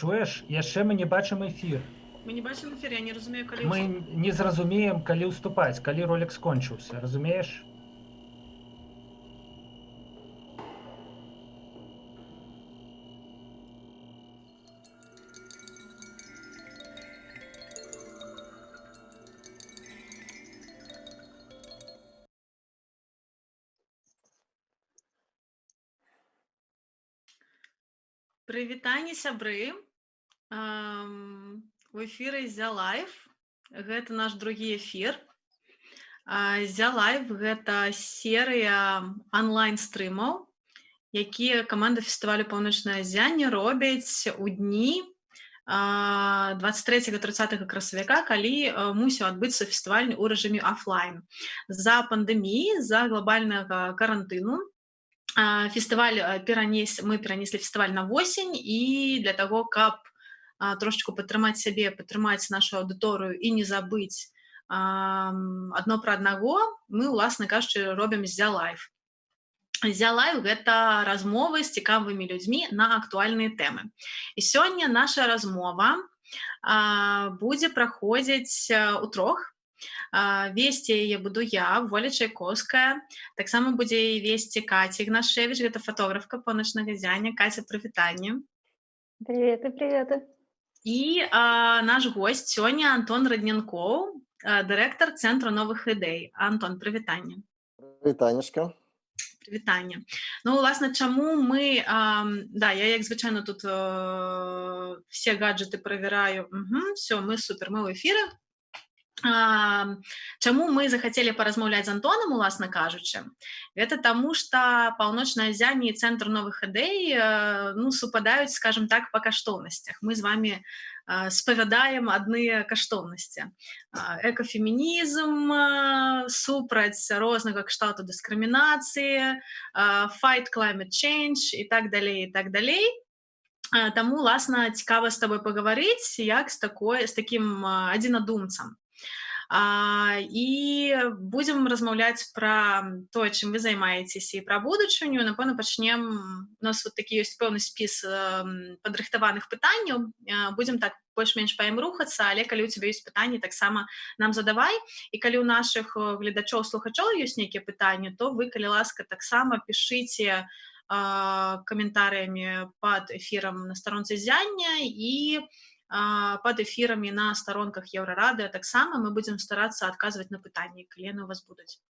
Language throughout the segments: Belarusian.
Чуеш, яшчэ мы не бачым эфір. Мы не бачым эфір, я не разумею, калі Мы не зразумеем, калі ўступаць, калі ролік скончыўся, разумееш? Прывітанне, сябры. У эфіры «Зя Лайф». Гэта наш другі эфір. «Зя Лайф» — гэта серыя онлайн-стрымаў, якія каманда фестывалю «Паўночнае ззянне» робяць у дні 23-30 красавіка, калі мусіў адбыцца фестываль у рэжыме офлайн. З-за пандэміі, з-за глобальнага карантыну фестываль мы перанеслі фестываль на восень, і для таго, каб трошечку падтрымаць сябе, падтрымаць нашу аўдыторыю і не забыць адно пра аднаго, мы, уласна кажучы, робім «Зя Лайф». «Зя Лайф» — гэта размовы з цікавымі людзьмі на актуальныя тэмы. І сёння наша размова будзе праходзіць утрох. Весці яе буду я, Воля Чайковская. Таксама будзе яе весці Каця Ігнашевіч, гэта фатографка «Паўночнага ззяння». Каця, прывітанне. Приветы, приветы. І наш госць сёння Антон Раднянкоў, дырэктар Цэнтру новых ідэй. Антон, прывітанне. Прывітаннешка. Прывітанне. Ну, уласна, чаму мы... Да, я, як звычайна, тут все гаджеты правяраю. Всё, мы супер, мы ў эфіры. Чаму мы захацелі паразмаўляць з Антонам, уласна кажучы? Гэта таму, што Паўночнае ззянне і Цэнтр новых ідэй супадаюць, скажем так, па каштоўнасцях. Мы з вамі спавядаем адныя каштоўнасці. Экафемінізм, супраць рознага кшталту дыскрымінацыі, fight climate change і так далей, і так далей. Таму, уласна, цікава з табой пагаварыць, як з такім адзінадумцам. І будзем размаўляць пра тое, чым вы займаецеся, і пра будучыню. Напэўна, пачнем... У нас вот такі ёсць пэўны спіс падрыхтаваных пытанняў. Будзем так больш-менш па ім рухацца, але калі ў цябе ёсць пытанні, таксама нам задавай. І калі ў нашых гледачоў, слухачоў ёсць нейкія пытанні, то вы, калі ласка, таксама пішыце каментарыямі пад эфірам на старонцы ззяння і пад эфірамі на старонках Еўрарадыё таксама. Мы будзем старацца адказваць на пытанні, калі яны у вас будуць.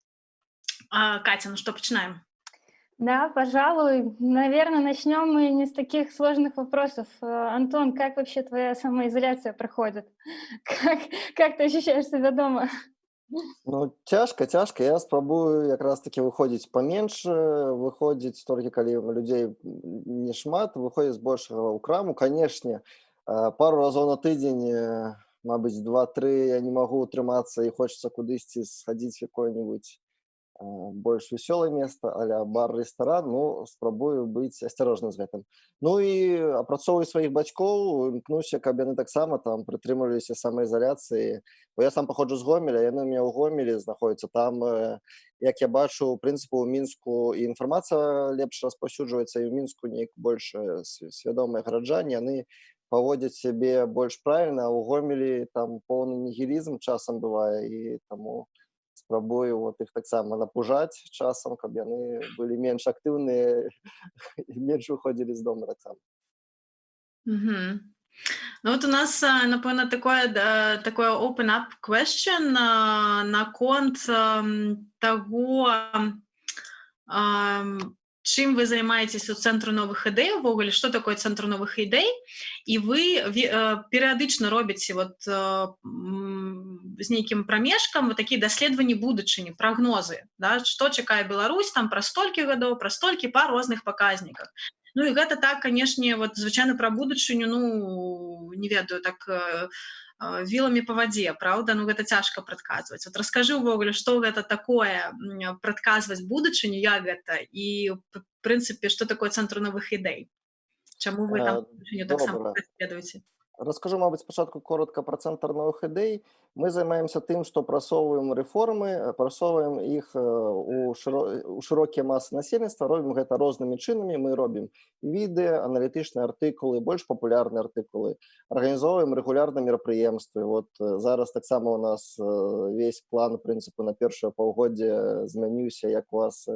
Катя, ну что, пачинаем? Да, пожалуй. Наверное, начнем мы не с таких сложных вопросов. Антон, как вообще твоя самоизоляция проходит? Как ты ощущаешь себя дома? Ну, цяжка. Я спрабую якраз такі выходзіць паменш, выходзіць толькі калі людзей не шмат, выходзіць збольшага ў краму. Канешне, пару разоў на тыдзень, мабыць, 2-3 я не магу утрымацца і хочацца кудысьці схадзіць в якое-нибудь больш вясёлае месца, а-ля бар, рэстаран. Ну, спрабую быць асцярожным з гэтым. Ну і апрацоўваю сваіх бацькоў, імкнуся, каб яны таксама там прытрымліваліся самаізаляцыі. Бо я сам паходжу з Гомеля, яны ў мяне ў Гомелі знаходзяцца. Там, як я бачу, у прынцыпу, ў Мінску і інфармацыя лепш распаўсюджваецца, і ў Мінску неяк больш свядомыя гараджане, яны паводзяць сябе больш правільна, а ў Гомелі там поўны нігілізм часам бывае, і таму спрабую вот іх таксама напужаць часам, каб яны былі менш актыўныя і менш выходзілі з дома таксама. Ну вот у нас, напэўна, такое open-up question наконт таго, чым вы займаецеся ў Цэнтру новых ідэй увогуле, што такое Цэнтр новых ідэй, і вы перыядычна робіце вот з нейкім прамежкам вот такія даследаванні будучыні, прагнозы, да, што чакае Беларусь там праз столькі гадоў, праз столькі па розных паказніках. Ну і гэта так, канешне, вот звычайна пра будучыню, ну, не ведаю, так віламі па вадзе, правда? Ну, гэта цяжка прадказваць. Вот раскажы ўвогуле, што гэта такое прадказваць будучыню, як гэта, і, в прынцыпе, што такое Цэнтр новых ідэй? Чаму вы там будучыню таксама даследуеце? Раскажу, мабыць, спачатку коротка пра цэнтр новых ідэй. Мы займаемся тым, што прасоўваем рэформы, прасоўваем іх у шырокія масы насельніцтва, робім гэта рознымі чынамі. Мы робім відэа, аналітычныя артыкулы, больш папулярныя артыкулы, арганізоўваем рэгулярна мерапрыемствы. Вот зараз таксама у нас весь план, в прынцыпе, на першае паўгоддзе змяніўся, як у вас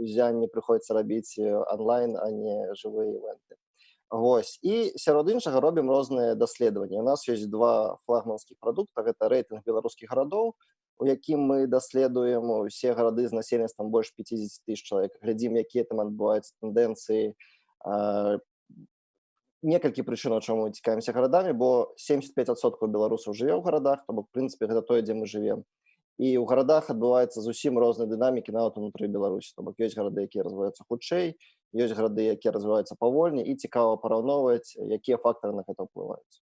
узянні прыходзіцца рабіць онлайн, а не жывыя івенты. Вось. І сярод іншага робім розныя даследаванні. У нас ёсць два флагманскіх прадукта. Гэта рэйтынг беларускіх гарадоў, у якім мы даследуем усе гарады з насельніцтвам больш 50 000 чалавек. Глядзім, якія там адбываюцца тэндэнцыі. Некалькі прычынаў, чаму мы цікавімся гарадамі, бо 75% беларусаў жыве ў гарадах, то бок, в прынцыпе, гэта тое, дзе мы жывем. І ў гарадах адбываецца зусім розныя дынамікі нават унутры Беларусі. То бок ёсць гарады, якія развіваюцца хутчэй, ёсць гарады, якія развіваюцца павольней, і цікава параўноўваць, якія фактары на гэта ўплываюць.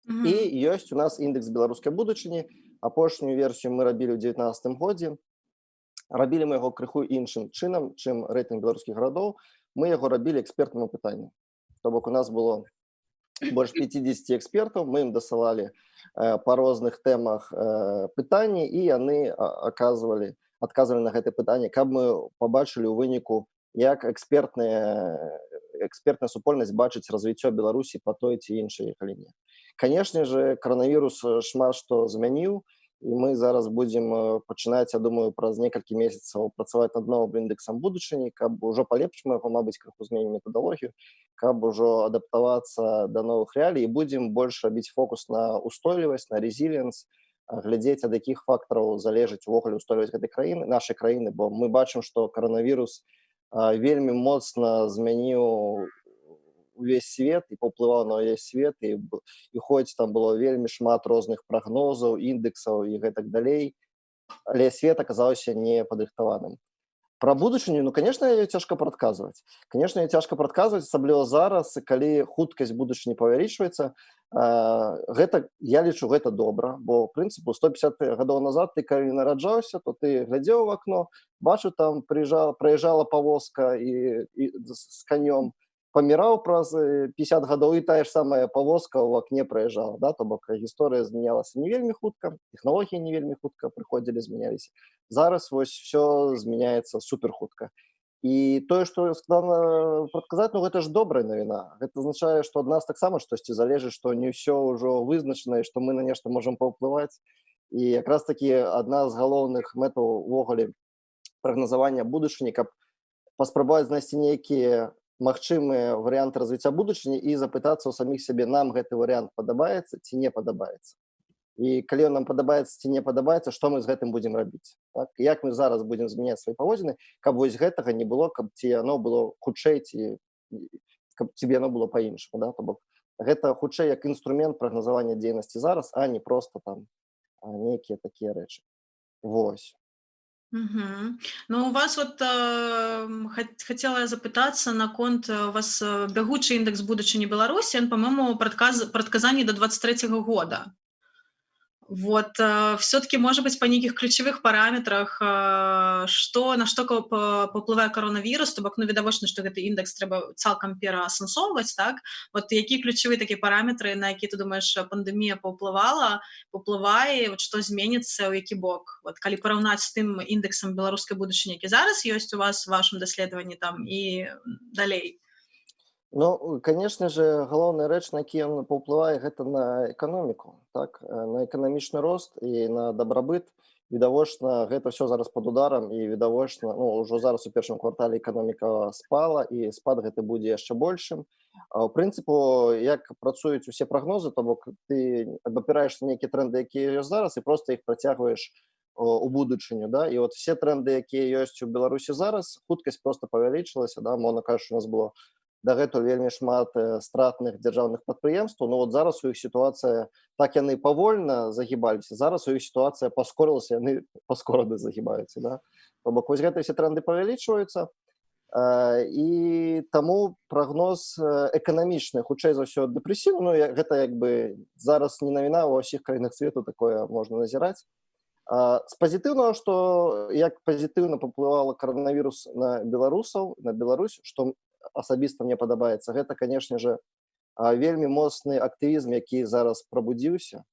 І ёсць у нас індекс беларускай будучыні. Апошнюю версію мы рабілі ў 2019 годзе. Рабілі мы яго крыху іншым чынам, чым рэйтынг беларускіх гарадоў. Мы яго рабілі экспертным апытаннем. То бок у нас было больш 50 экспертаў, мы ім дасылалі па розных тэмах пытанні, і яны адказвалі на гэтае пытанне, каб мы пабачылі ў выніку, як экспертная супольнасць бачыць развіццё Беларусі па той ці іншай галіне. Канешне же, коронавірус шмат што змяніў, і мы зараз будзем пачынаць, я думаю, праз некалькі месяцаў працаваць над новым індексам будучыні, каб ужо палепшым яго, мабыць, крыху зменім метадалогію, каб ужо адаптавацца да новых рэалій, і будзем больш рабіць фокус на устойлівасць, на резіліенс, глядзець, ад якіх фактараў залежыць увогуле устойлівасць гэтай краіны, нашай краіны, бо мы бачым, што коронавірус вельмі моцна змяніў увесь свет і паўплываў на ўвесь свет, і хоць там было вельмі шмат розных прагнозаў, індексаў і гэтак далей, але свет аказаўся не падрыхтаваным. Пра будучыню, конечно, яе цяжка прадказваць. Конечно, яе цяжка прадказваць, асабліва зараз, калі хуткасць будучыні павялічваецца. Я лічу, гэта добра, бо, в прынцыпе, 150 гадоў назад ты, калі нараджаўся, то ты глядзеў у акно, бачыў, там праязджала павозка з канём, паміраў праз 50 гадоў, і тая ж самая павозка ў акне праязджала. То бок гісторыя змянялася не вельмі хутка, тэхналогіі не вельмі хутка прыходзілі, змяняліся. Зараз вось все змяняецца суперхутка. І тое, што складана прадказаць, гэта ж добрая навіна. Гэта азначае, што ад нас таксама штосьці залежыць, што не ўсё ўжо вызначана, і што мы на нешта можам паўплываць. І якраз такі адна з галоўных мэтаў увогуле прагназавання будучыні, каб паспрабаваць знайсці нейкія магчымыя варыянты развіцця будучыні і запытацца ў саміх сябе, нам гэты варыянт падабаецца ці не падабаецца. І калі он нам падабаецца ці не падабаецца, што мы з гэтым будзем рабіць. Як мы зараз будзем змяняць свае паводзіны, каб вось гэтага не было, каб ці яно было хутчэй, ці яно было па-іншаму. То бок гэта хутчэй як інструмент прагназавання дзейнасці зараз, а не проста там нейкія такія рэчы. Вось. Ну, у вас вот хотела запытацца наконт у вас бягучы індекс будучыні Беларусі, ён, па-моему, прадказанні до 23-го года. Вот, все-таки, может быть, по нейкіх ключевых параметрах, на што паўплывае коронавірус, то бок, відавочна, што гэты індекс трэба цалкам пераасэнсоўваць, так? Вот які ключавыя такія параметры, на які, ты думаеш, пандэмія паўплывае, вот што зменіцца, ў які бок? Вот, калі параўнаць з тым індексам беларускай будучыні, які зараз ёсць у вас у вашым даследаванні там і далей? Ну, конечно же, галоўная рэч, на які ён паўплывае, гэта на эканоміку, на эканамічны рост і на дабрабыт. Відавочна, гэта ўсё зараз пад ударам, і відавочна, ўжо зараз у першым квартале эканоміка спала, і спад гэты будзе яшчэ большым. У прынцыпу, як працуюць усе прагнозы, то бок ты абапіраешся на нейкія трэнды, якія ёсць зараз, і проста іх працягваеш у будучыню. І от все трэнды, якія ёсць у Беларусі зараз, хуткасць проста павялічылася, мовна кажучы, у нас было дагэтуль вельмі шмат стратных дзяржаўных прадпрыемстваў, но вот зараз у іх сітуацыя, так яны павольна загібаліся, зараз у іх сітуацыя паскорылася, яны паскораны загібаюцца. То бок вось гэтыя все тренды павялічваюцца, і таму прагноз эканамічны, хутчэй за ўсё дэпрэсіўны, гэта як бы зараз не навіна, ва ўсіх краінах свету такое можна назіраць. З пазітыўнага, што як пазітыўна паўплывала коронавірус на беларусаў, на Беларусь, што асабіста мне падабаецца, гэта, конечно же, вельмі моцны актывізм, які зараз прабудзіўся.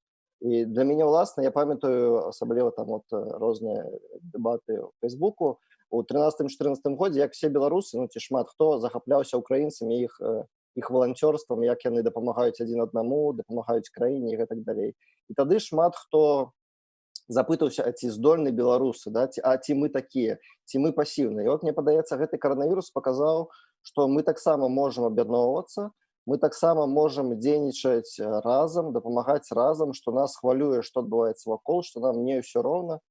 І для мяне ўласна, я памятаю асабліва там от розныя дэбаты ў Фейсбуку у 13-14 годзе, як все беларусы, ну ці шмат хто захапляўся украінцамі, іх валанцёрствам, як яны дапамагаюць адзін аднаму, дапамагаюць краіне і гэтак далей. І тады шмат хто запытаўся, а ці здольны беларусы, да? ці мы такія, ці мы пасіўныя. І от мне падаецца, гэты каранавірус паказаў, што мы таксама можам аб'ядноўвацца, мы таксама можам дзейнічаць разам, дапамагаць разам, што нас хвалюе, што адбываецца вакол, што нам не ўсё роўна.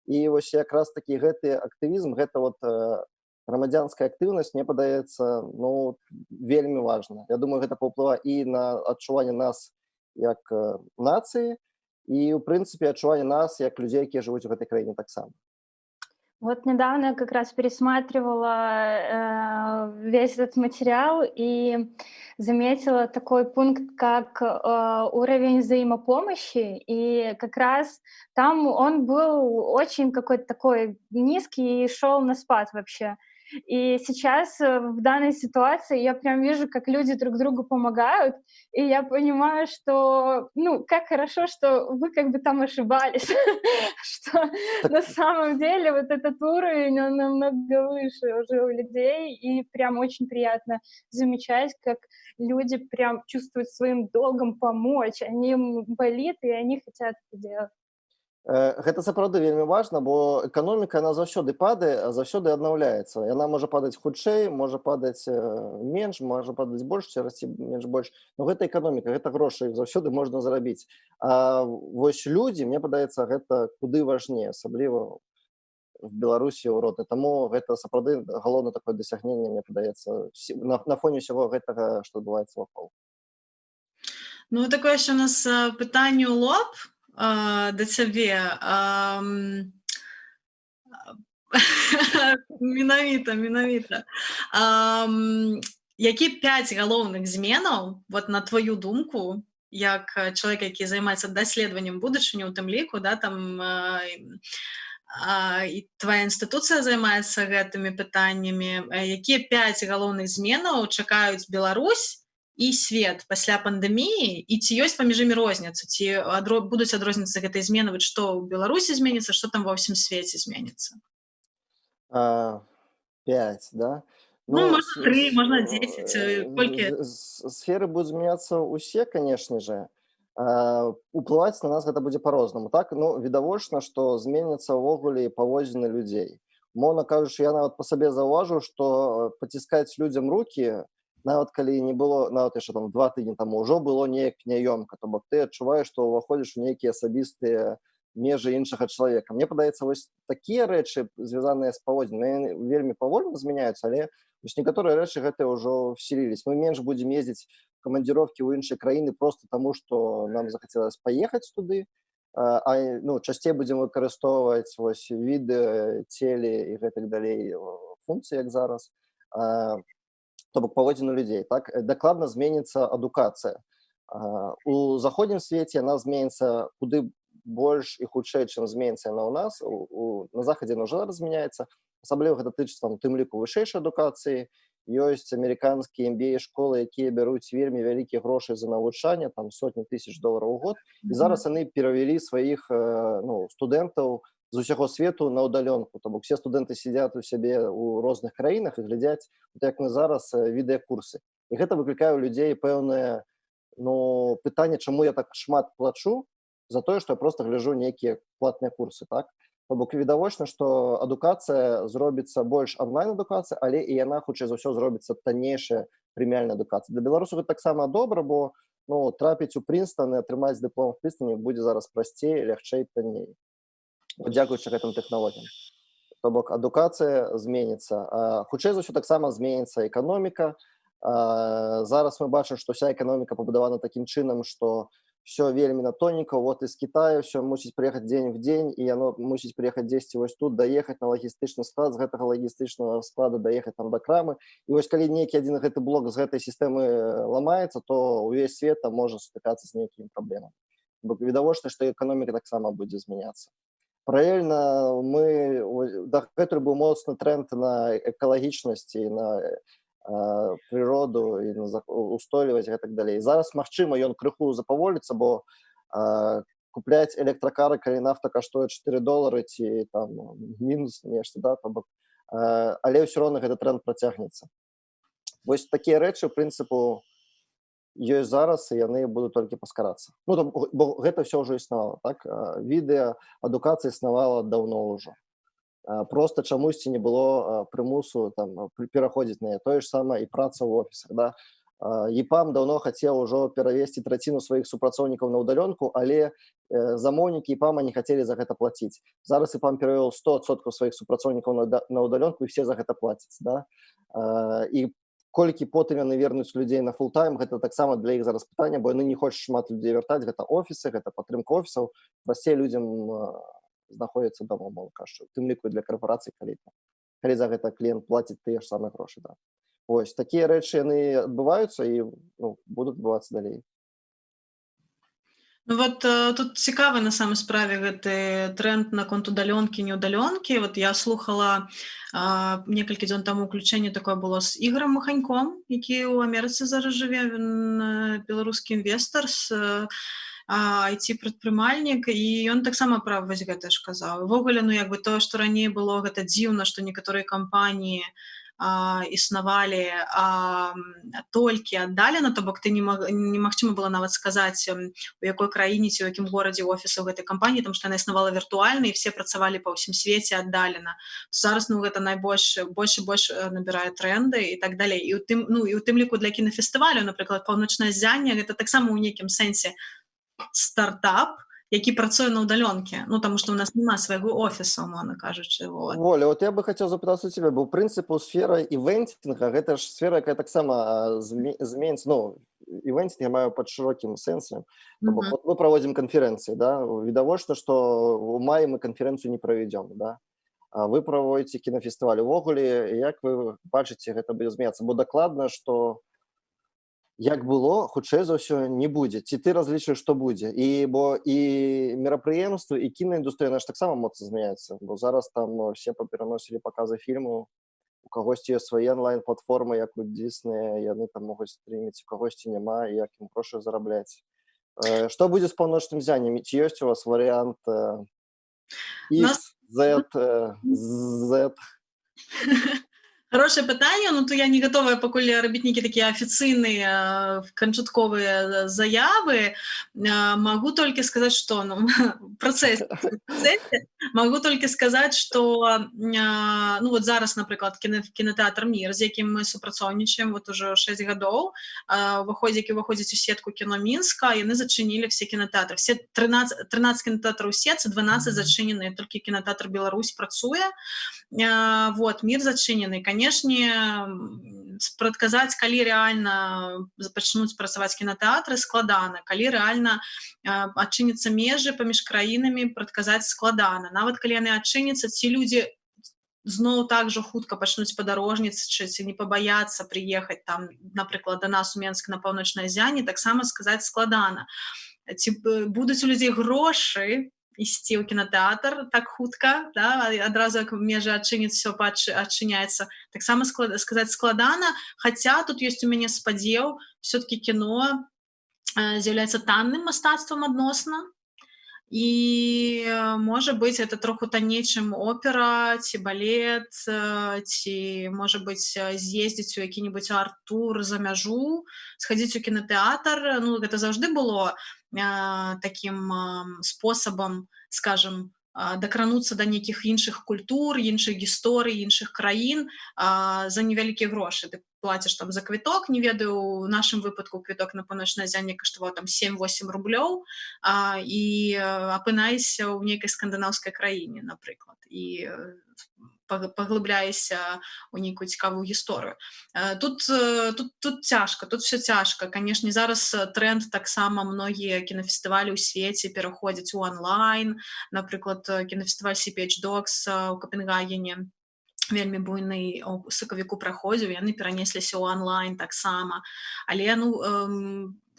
І вось якраз такі гэты актывізм, гэта вот грамадзянская актыўнасць, мне падаецца, ну, вельмі важна. Я думаю, гэта паўплывае і на адчуванне нас як нацыі, і, ў прынцыпе, адчуванне нас як людзей, якія жывуць у гэтай краіне таксама. Вот недавно я как раз пересматривала весь этот материал и заметила такой пункт, как уровень взаимопомощи, и как раз там он был очень какой-то такой низкий и шел на спад вообще. И сейчас в данной ситуации я прям вижу, как люди друг другу помогают, и я понимаю, что, ну, как хорошо, что вы как бы там ошибались, что на самом деле вот этот уровень, он намного выше уже у людей, и прям очень приятно замечать, как люди прям чувствуют своим долгом помочь, они им болит, и они хотят это делать. Гэта сапраўды вельмі важна, бо эканоміка, яна заўсёды падае, а заўсёды аднаўляецца. Яна можа падаць хутчэй, можа падаць менш, можа падаць больш, ці расці менш больш. Но гэта эканоміка, гэта грошы, іх заўсёды можна зарабіць. А вось людзі, мне падаецца, гэта куды важней, асабліва в Беларусі, ў роднай. Таму гэта сапраўды галоўнае такое дасягненне, мне падаецца, на фоне ўсяго гэтага, што адбываецца вакол. Ну, такое ще у нас пытанне ў лоб да цябе. Менавіта. Які 5 галоўных зменаў, вот на твою думку, як чалавек, які займаецца даследаваннем будучыні, у тым ліку, да, там, і твая інстытуцыя займаецца гэтымі пытаннямі, якія 5 галоўных зменаў чакаюць Беларусь і свет пасля пандэміі, і ці ёсць паміж імі розніца, ці будуць адрознівацца гэтыя змены, вот што ў Беларусі зменіцца, што там ва ўсім свеце зменіцца? 5, да? Ну, можна 3, можна 10, колькі? Сферы будуць змяняцца ўсе, канешне же. Уплываць на нас гэта будзе па-рознаму. Так, ну, відавочна, што зменяцца ўвогуле паводзіны людзей. Умоўна кажучы, я нават па сабе заўважыў, што паціскаць людзям рукі, нават калі не было, нават яшчэ там 2 тыдні таму, ўжо было неяк няёмка, то бок ты адчуваеш, што ўваходзіш у нейкія асабістыя межы іншага чалавека. Мне падаецца, вось такія рэчы, звязаныя з паводзінамі, вельмі павольна змяняюцца, але вось некаторыя рэчы гэтыя ўжо вселілись. Мы менш будзем ездзіць в камандзіровкі ў іншыя краіны просто таму, што нам захацелася паехаць туды, ну, часцей будзем выкарыстоўваць вось відэа, теле і гэтак далей функцыі, як зараз. То бок паводзіны людзей. Так, дакладна зменіцца адукацыя. У заходнім свеце яна зменіцца куды больш і хутчэй, чым зменіцца яна ў нас. На захадзе яна ўжо змяняецца. Асабліва гэта тычыцца, у тым ліку, вышэйшай адукацыі. Ёсць амерыканскія MBA-школы, якія бяруць вельмі вялікія грошы за навучанне, там сотні тысяч долараў у год. І зараз яны перавялі сваіх студэнтаў з усяго свету на ўдаленку. То бок все студэнты сядзяць у сябе ў розных краінах і глядзяць, як мы зараз, відэакурсы. І гэта выклікае ў людзей пэўнае пытанне, чаму я так шмат плачу за тое, што я проста гляджу нейкія платныя курсы, так? То бок відавочна, што адукацыя зробіцца больш онлайн-адукацыя, але і яна, хутчэй за ўсё, зробіцца таннейшая прэміальная адукацыя. Для беларусаў гэта таксама добра, бо трапіць у Прынстан і атрымаць дыплом в Прынстане будзе зараз прасцей, лягчэй, танней. Дзякуючы гэтым тэхналогіям. То бок адукацыя зменіцца. Хутчэй за ўсё таксама зменіцца эканоміка. Зараз мы бачым, што вся эканоміка пабудавана такім чынам, што все вельмі на тоненько, вот из Китая все мусіць приехать день в день, и оно мусіць приехать 10 вось тут, доехать на логістычны склад, з гэтага логістычнага склада доехать там до крамы. І вось калі нейкі адзін гэты блок з гэтай сістэмы ламаецца, то увесь свет там можа стыкацца з нейкімі праблемамі. Бо відавочна, што эканоміка таксама будзе змяняцца. Паралельна мы дагэтуль быў моцны тренд на экалагічнасці, на прыроду і устойліваць і так далей. Зараз, магчыма, ён крыху запаволіцца, бо купляць электракары, калі нафта каштуе $4 ці там мінус нешта, да, але ўсё роўна гэты тренд працягнецца. Вось такія рэчы, ў прынцыпу, ёсць зараз, і яны будуць толькі паскарацца. Ну, бо гэта ўсё ўжо існавала, так? Відэа, адукацыя існавала даўно ўжо. Просто чамусьці не было прымусу там пераходзіць на яе. Тое ж самае і праца ў офісах, да? ЕПАМ даўно хацеў ужо перавесці траціну сваіх супрацоўнікаў на ўдаленку, але замоўнікі ЕПАМа не хацелі за гэта плаціць. Зараз ЕПАМ перавёў 100% сваіх супрацоўнікаў на ўдаленку, і все за гэта плацяць, да? І колькі потым яны вернуць людзей на фултайм, гэта таксама для іх зараз пытанне, бо яны не хочуць шмат людзей вяртаць, гэта офісы, гэта падтрымка офісаў, прасцей людзям знаходзіцца дома, мол, кажучы, тым ліку для карпорацый, калі за гэта кліент плаціць тыя ж самыя грошы, да. Вось, такія рэчы яны адбываюцца і будуць адбывацца далей. Ну вот тут цікавы на самой справе гэты тренд наконт удалёнкі, неудалёнкі. Вот я слухала некалькі дзён таму ўключэнне такое было з Ігорам Маханьком, які ў Амерыцы зараз жыве, беларускі інвестар, IT-прадпрымальнік, і ён таксама пра вось гэта ж казаў. Увогуле, ну як бы тое, што раней было гэта дзіўна, што некаторыя кампаніі існавалі толькі аддалена, то бок ты немагчыма было нават сказаць, у якой краіне ці ў якім горадзе офіс у гэтай кампаніі, таму што яна існавала віртуальна, і все працавалі па ўсім свеце аддалена. Зараз гэта найбольш больш і больш набірае тренды і так далей. І ў тым ліку для кінафестывалю, напрыклад, паўночнае ззянне, гэта таксама ў нейкім сэнсе стартап, які працуе на ўдалёнкі, ну, таму што ў нас няма свайго офіса, умоўна кажучы. Воля, вот я бы хацеў запытацца у цябе, бо ў прынцыпу сфера івэнтінга, гэта ж сфера, якая таксама зменіцца, ну, івэнтінг я маю пад шырокім сэнсам. Вот мы праводзім канферэнцыі, да, відавочна, што ў маі мы канферэнцыю не правядзём, да. Вы праводзіце кінафестываль. Увогуле, як вы бачыце, гэта будзе змяняцца? Бо дакладна, што як было, хутчэй за ўсё не будзе. Ці ты разлічваеш, што будзе? Бо і мерапрыемствы, і кінаіндустрыя наша таксама моцна змяняецца. Бо зараз там все папераносілі паказы фільмаў, у кагосьці ёсць свае онлайн-платформы, як у Disney, яны там могуць стрыміць, у кагосьці няма, і як ім грошы зарабляць. Што будзе з паўночным ззяннем? Ці ёсць у вас варыянт X, Z, Z? Хорошее пытанне, ну то я не готовая пакуль рабіць нейкія такія афіцыйныя канчатковыя заявы. Магу толькі сказаць, што працэсе магу толькі сказаць, што ну вот зараз, напрыклад, кінотэатр «Мір», з якім мы супрацоўнічаем вот ужо 6 гадоў, які ўваходзіць у сетку кіно Мінска, яны зачынілі все кінотэатры. Все 13 кінотэатраў у сетцы, 12 зачыненыя, толькі кінотэатр «Беларусь» працуе. Вот, «Мір» зачынены. Канешне, прадказаць, калі рэальна пачнуць працаваць кінотэатры, складана. Калі рэальна адчыняцца межы паміж краінамі, прадказаць складана. Нават калі яны адчыняцца, ці людзі зноў так жа хутка пачнуць падарожнічаць, не пабаяцца прыехаць там, напрыклад, да нас у Менск на паўночнае ззянне, таксама сказаць складана. Ці будуць у людзей грошы ісці ў кінотэатр так хутка, да, адразу як межы адчыняцца, ўсё адчыняецца, таксама сказаць складана, хаця тут ёсць у мяне спадзеў, все-таки кіно з'яўляецца танным мастацтвам адносна, і можа быць это троху танней, чым опера ці балет, ці можа быць з'ездзіць у які-небудзь арт-тур за мяжу, схадзіць у кінотэатр. Ну гэта заўжды было такім спосабам, скажем, дакрануцца да нейкіх іншых культур, іншых гісторый, іншых краін за невялікія грошы. Ты плаціш там за квіток, не ведаю, у нашым выпадку квіток на паўночнае ззянне каштаваў там 7-8 рублёў, і апынаешся ў нейкай скандынаўскай краіне, напрыклад, і паглыбляешся ў нейкую цікавую гісторыю. Тут цяжка, тут все цяжка. Канешне, зараз тренд таксама многія кінафестывалі ў свеце пераходзяць у онлайн. Напрыклад, кінафестываль CPH Docs у Капенгагене вельмі буйны у сакавіку праходзіў, яны перанесліся ў онлайн таксама. Але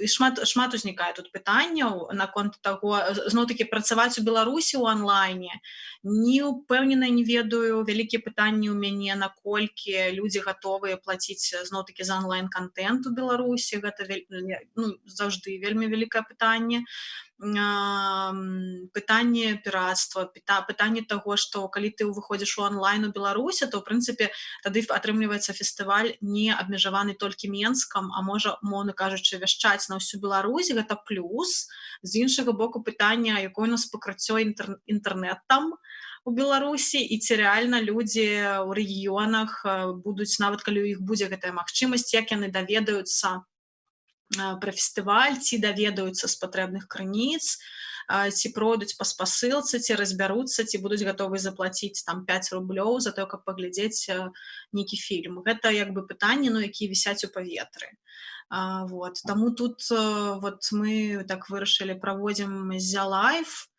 шмат узнікае тут пытанняў наконт таго, зноў-такі працаваць у Беларусі ў онлайне. Не ўпэўнена, не ведаю, вялікія пытанні ў мяне, наколькі людзі гатовыя плаціць зноў-такі за онлайн-кантэнт у Беларусі. Гэта заўжды вельмі вялікае пытанне. Пытанне пірацтва, пытанне таго, што калі ты выходзіш у онлайн у Беларусі, то, ў прынцыпе, тады атрымліваецца фестываль не абмежаваны толькі Менскам, а можа, умоўна кажучы, вяшчаць на ўсю Беларусь, гэта плюс. З іншага боку, пытанне, якое у нас пакрыццё інтэрнэтам у Беларусі, і ці рэальна людзі ў рэгіёнах будуць, нават калі ў іх будзе гэтая магчымасць, як яны даведаюцца пра фестываль, ці даведаюцца з патрэбных крыніц, ці пройдуць па спасылцы, ці разбяруцца, ці будуць гатовы заплаціць там 5 рублёў за тое, каб паглядзець нейкі фільм. Гэта як бы пытанні, якія вісяць у паветры. Таму тут мы так вырашылі, праводзім Зя Лайф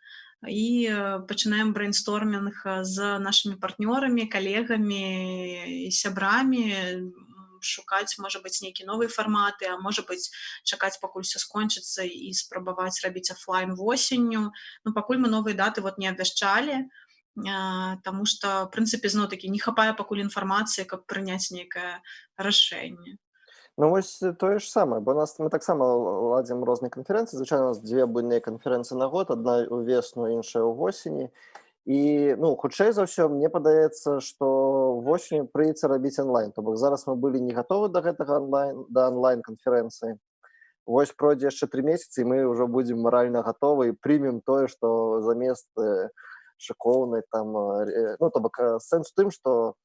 і пачынаем брейнстормінг з нашымі партнёрамі, калегамі і сябрамі, шукаць, можа быць, нейкія новыя фарматы, а можа быць, чакаць, пакуль все скончыцца і спрабаваць рабіць офлайн восенню. Пакуль мы новыя даты не абвяшчалі, таму што, в прынцыпе, зноў-такі не хапае пакуль інфармацыі, каб прыняць нейкае рашэнне. Ну вось тое ж самае, бо мы таксама ладзім розныя канферэнцыі. Звычайна у нас 2 буйныя канферэнцыі на год, адна ўвесну, іншая ўвосені. І, хутчэй за ўсё, мне падаецца, што восенню прыйдзецца рабіць онлайн. То бок зараз мы былі не гатовы да гэтага онлайн-канферэнцыі. Вось пройдзе яшчэ 3 месяцы, і мы ўжо будзем маральна гатовы і прымем тое, што замест шыкоўнай там... То бок сэнс у тым, што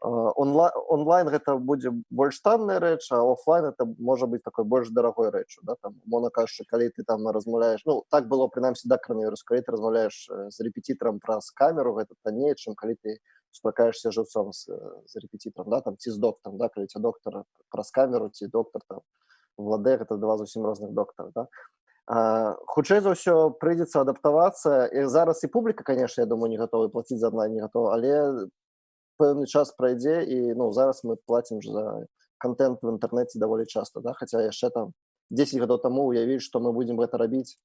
онлайн гэта будзе больш танная рэч, а офлайн это можа быць такой больш дарагой рэчу, да, там, умоўна кажучы, калі ты там размаўляеш, так было прынамсі да коронавірусу, калі ты размаўляеш з рэпетытарам праз камеру, гэта танней, чым калі ты сустракаешся жыўцом з рэпетытарам, да, там, ці з доктарам, да, калі ця доктар праз камеру, ці доктар там владэ, гэта 2 зусім розных доктара, да. Хутчэй за ўсё прыйдзецца адаптавацца, і зараз і публіка, конечно, я думаю, не гатовы плаціць за онлайн, не гатова, але пэўны час прайдзе, і зараз мы плацім за контент в інтэрнэце даволі часта, да? Хаця яшчэ там 10 гадоў таму уявіць, што мы будзем гэта рабіць,